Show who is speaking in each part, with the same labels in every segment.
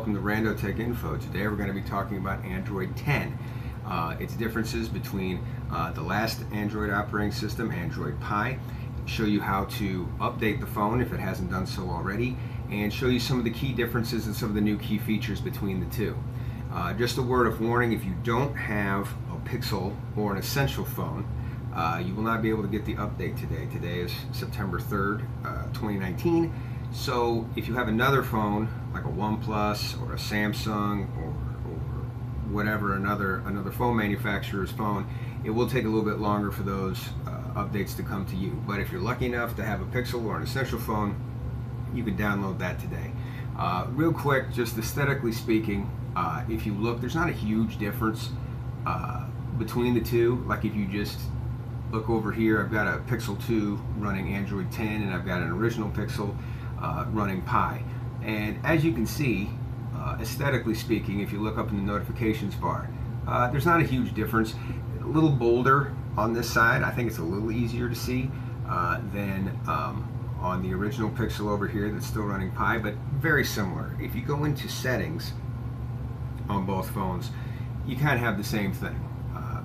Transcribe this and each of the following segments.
Speaker 1: welcome to Rando Tech Info. Today we're going to be talking about Android 10, its differences between the last Android operating system, Android Pie, show you how to update the phone if it hasn't done so already, and show you some of the key differences and some of the new key features between the two. Just a word of warning, if you don't have a Pixel or an Essential phone, you will not be able to get the update today. Today is September 3rd, 2019. So if you have another phone, like a OnePlus or a Samsung or whatever, another phone manufacturer's phone, it will take a little bit longer for those updates to come to you. But if you're lucky enough to have a Pixel or an Essential phone, you can download that today. Real quick, just aesthetically speaking, if you look, there's not a huge difference between the two. Like if you just look over here, I've got a Pixel 2 running Android 10, and I've got an original Pixel running Pie. And as you can see, aesthetically speaking, if you look up in the notifications bar, there's not a huge difference. A little bolder on this side. I think it's a little easier to see than on the original Pixel over here that's still running Pie, but very similar. If you go into settings on both phones, you kind of have the same thing.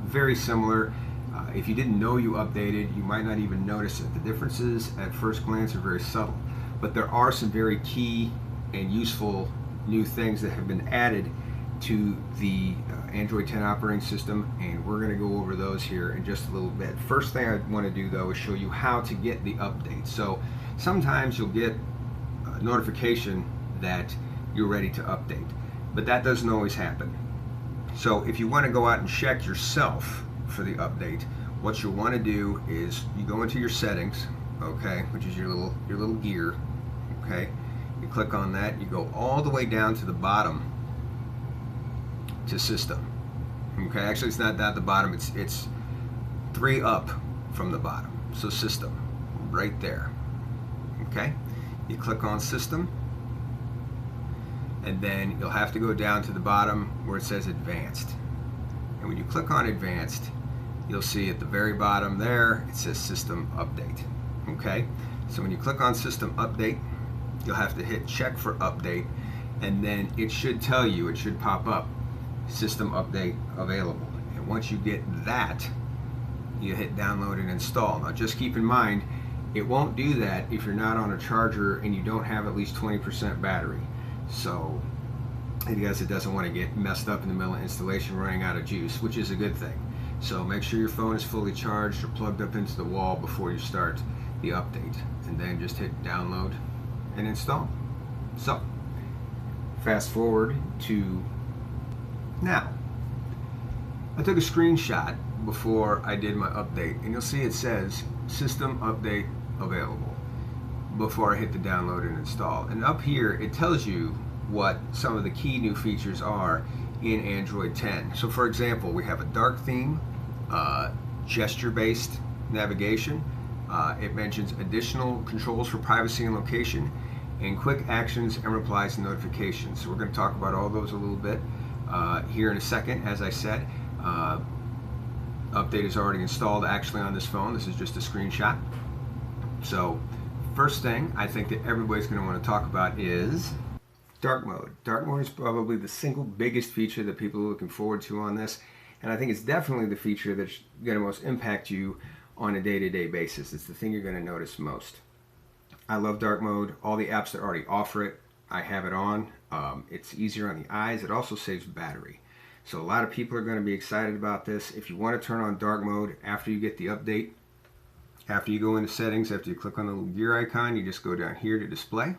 Speaker 1: Very similar. If you didn't know you updated, you might not even notice it. The differences at first glance are very subtle, but there are some very key and useful new things that have been added to the Android 10 operating system, and we're going to go over those here in just a little bit. First thing I want to do though is show you how to get the update. So sometimes you'll get a notification that you're ready to update, but that doesn't always happen. So if you want to go out and check yourself for the update, what you'll want to do is you go into your settings, okay, which is your little gear, okay. You click on that, you go all the way down to the bottom to system, okay. Actually, it's not at the bottom, it's 3 up from the bottom, so system, right there, okay. You click on system, and then you'll have to go down to the bottom where it says advanced. And when you click on advanced, you'll see at the very bottom there, it says system update, okay? So when you click on system update, you'll have to hit check for update, and then it should tell you, it should pop up, system update available. And once you get that, you hit download and install. Now just keep in mind, it won't do that if you're not on a charger and you don't have at least 20% battery. So I guess it doesn't want to get messed up in the middle of installation running out of juice, which is a good thing. So make sure your phone is fully charged or plugged up into the wall before you start the update, and then just hit download and install. So fast forward to now. I took a screenshot before I did my update, and you'll see it says system update available before I hit the download and install. And up here it tells you what some of the key new features are in Android 10. So for example, we have a dark theme, gesture-based navigation. It mentions additional controls for privacy and location, and quick actions and replies and notifications. So we're going to talk about all those a little bit here in a second. As I said, update is already installed actually on this phone. This is just a screenshot. So first thing I think that everybody's going to want to talk about is dark mode. Dark mode is probably the single biggest feature that people are looking forward to on this, and I think it's definitely the feature that's going to most impact you on a day-to-day basis. It's the thing you're going to notice most. I love dark mode. All the apps that already offer it, I have it on. It's easier on the eyes. It also saves battery. So a lot of people are going to be excited about this. If you want to turn on dark mode after you get the update, after you go into settings, after you click on the little gear icon, you just go down here to display.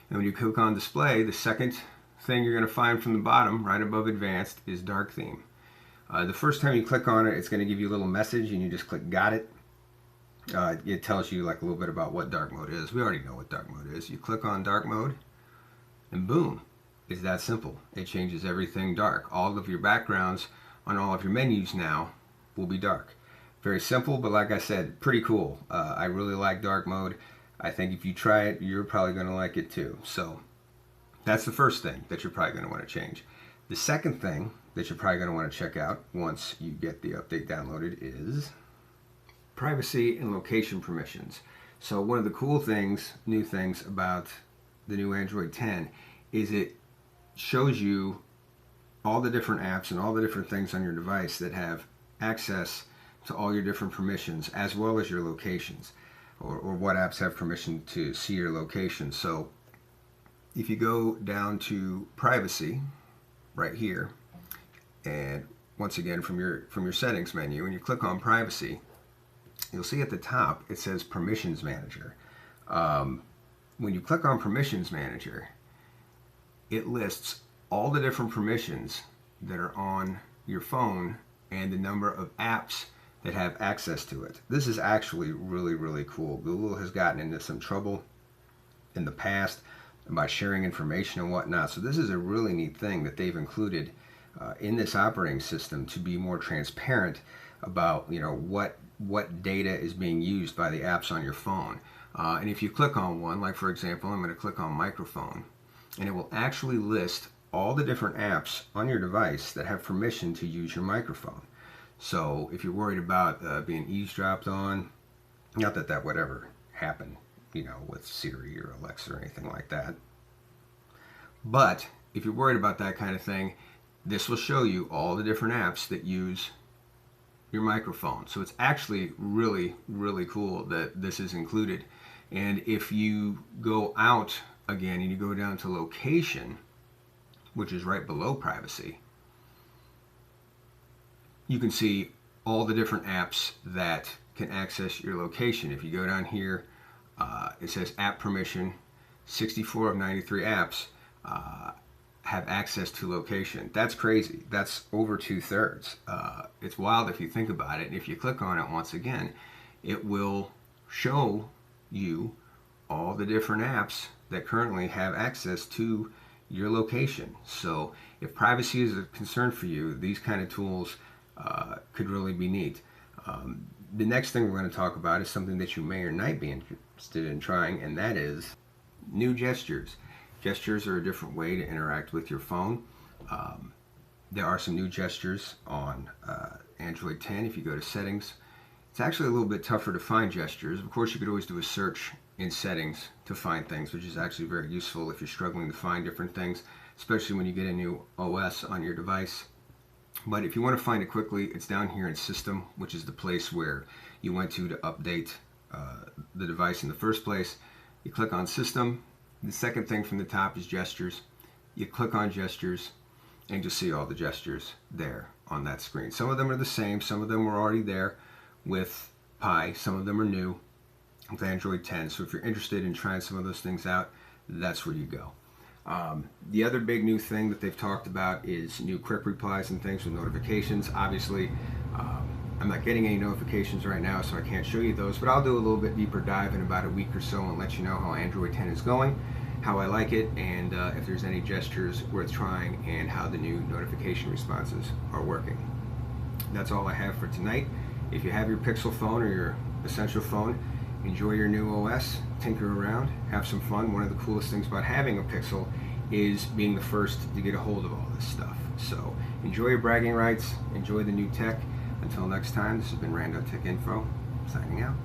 Speaker 1: And when you click on display, the second thing you're going to find from the bottom, right above advanced, is dark theme. The first time you click on it, it's going to give you a little message, and you just click got it. It tells you like a little bit about what dark mode is. We already know what dark mode is. You click on dark mode, and boom, it's that simple. It changes everything dark. All of your backgrounds on all of your menus now will be dark. Very simple, but like I said, pretty cool. I really like dark mode. I think if you try it, you're probably going to like it too. So that's the first thing that you're probably going to want to change. The second thing that you're probably going to want to check out once you get the update downloaded is privacy and location permissions. So one of the cool things, new things about the new Android 10 is it shows you all the different apps and all the different things on your device that have access to all your different permissions, as well as your locations, or what apps have permission to see your location. So if you go down to privacy right here, and once again from your settings menu, and you click on privacy, you'll see at the top it says permissions manager. When you click on permissions manager, it lists all the different permissions that are on your phone and the number of apps that have access to it. This is actually really cool. Google has gotten into some trouble in the past about sharing information and whatnot, so this is a really neat thing that they've included in this operating system to be more transparent about, you know, what data is being used by the apps on your phone. And if you click on one, like for example, I'm going to click on microphone, and it will actually list all the different apps on your device that have permission to use your microphone. So if you're worried about being eavesdropped on, not that that would ever happen, you know, with Siri or Alexa or anything like that, but if you're worried about that kind of thing, this will show you all the different apps that use your microphone. So it's actually really cool that this is included. And if you go out again and you go down to location, which is right below privacy, you can see all the different apps that can access your location. If you go down here, it says app permission. 64 of 93 apps have access to location. That's crazy. That's over 2/3. It's wild if you think about it. And if you click on it once again, it will show you all the different apps that currently have access to your location. So if privacy is a concern for you, these kind of tools could really be neat. The next thing we're going to talk about is something that you may or might be interested in trying, and that is new gestures. Gestures are a different way to interact with your phone. There are some new gestures on Android 10. If you go to settings, it's actually a little bit tougher to find gestures. Of course, you could always do a search in settings to find things, which is actually very useful if you're struggling to find different things, especially when you get a new OS on your device. But if you want to find it quickly, it's down here in System, which is the place where you went to update the device in the first place. You click on System. The second thing from the top is Gestures. You click on Gestures, and you'll see all the gestures there on that screen. Some of them are the same. Some of them were already there with Pi. Some of them are new with Android 10. So if you're interested in trying some of those things out, that's where you go. The other big new thing that they've talked about is new quick replies and things with notifications. Obviously, I'm not getting any notifications right now, so I can't show you those, but I'll do a little bit deeper dive in about a week or so and let you know how Android 10 is going, how I like it, and if there's any gestures worth trying, and how the new notification responses are working. That's all I have for tonight. If you have your Pixel phone or your Essential phone, enjoy your new OS, tinker around, have some fun. One of the coolest things about having a Pixel is being the first to get a hold of all this stuff. So enjoy your bragging rights, enjoy the new tech. Until next time, this has been Rando Tech Info, signing out.